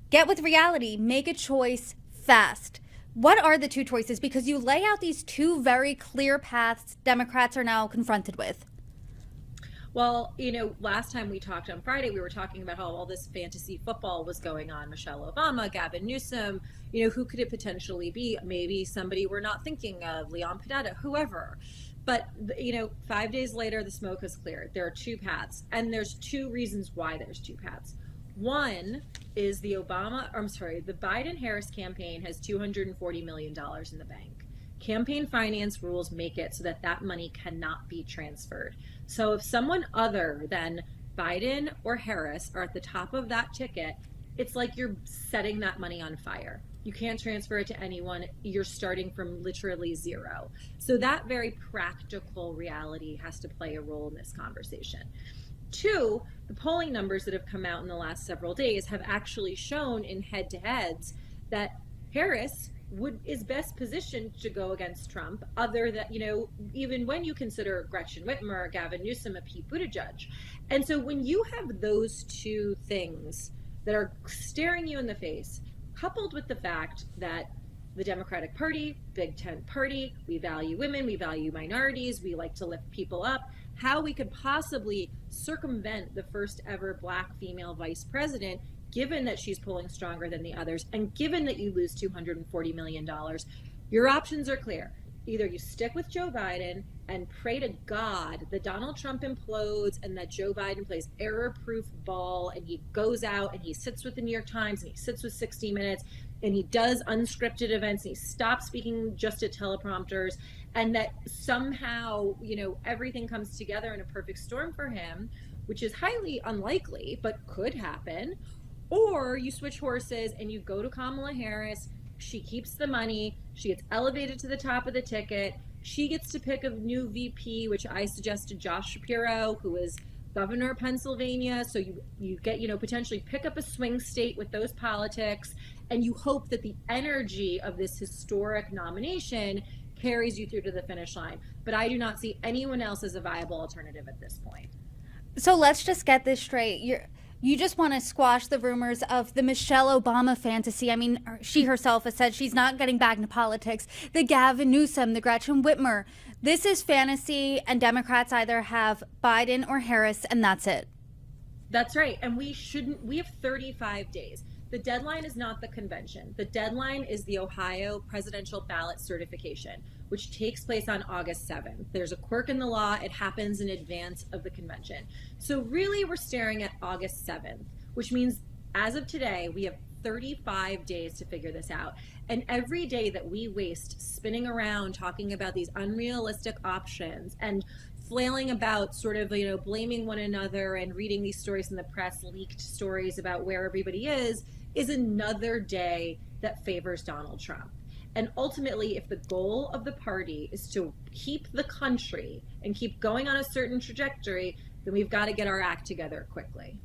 Get with reality, make a choice fast. What are the two choices? Because you lay out these two very clear paths Democrats are now confronted with. Well, last time we talked on Friday, we were talking about how all this fantasy football was going on. Michelle Obama, Gavin Newsom, who could it potentially be? Maybe somebody we're not thinking of, Leon Panetta, whoever. But, 5 days later, the smoke has cleared. There are two paths, and there's two reasons why there's two paths. One is the Biden-Harris campaign has $240 million in the bank. Campaign finance rules make it so that that money cannot be transferred. So if someone other than Biden or Harris are at the top of that ticket, it's like you're setting that money on fire. You can't transfer it to anyone. You're starting from literally zero. So that very practical reality has to play a role in this conversation. Two, the polling numbers that have come out in the last several days have actually shown in head-to-heads that Harris is best positioned to go against Trump, other than, even when you consider Gretchen Whitmer, Gavin Newsom, a Pete Buttigieg. And so when you have those two things that are staring you in the face, coupled with the fact that the Democratic Party, Big Tent Party, we value women, we value minorities, we like to lift people up, how we could possibly circumvent the first ever Black female vice president, given that she's polling stronger than the others, and given that you lose $240 million, your options are clear. Either you stick with Joe Biden and pray to God that Donald Trump implodes and that Joe Biden plays error-proof ball and he goes out and he sits with the New York Times and he sits with 60 Minutes and he does unscripted events and he stops speaking just at teleprompters, and that somehow, everything comes together in a perfect storm for him, which is highly unlikely, but could happen. Or you switch horses and you go to Kamala Harris. She keeps the money. She gets elevated to the top of the ticket. She gets to pick a new VP, which I suggested Josh Shapiro, who is governor of Pennsylvania. So you get, potentially pick up a swing state with those politics. And you hope that the energy of this historic nomination carries you through to the finish line. But I do not see anyone else as a viable alternative at this point. So let's just get this straight. You just want to squash the rumors of the Michelle Obama fantasy. I mean, she herself has said she's not getting back into politics. The Gavin Newsom, the Gretchen Whitmer. This is fantasy, and Democrats either have Biden or Harris, and that's it. That's right. And we have 35 days. The deadline is not the convention. The deadline is the Ohio presidential ballot certification, which takes place on August 7th. There's a quirk in the law. It happens in advance of the convention. So really, we're staring at August 7th, which means as of today, we have 35 days to figure this out. And every day that we waste spinning around talking about these unrealistic options and flailing about sort of, blaming one another and reading these stories in the press, leaked stories about where everybody is another day that favors Donald Trump. And ultimately, if the goal of the party is to keep the country and keep going on a certain trajectory, then we've got to get our act together quickly.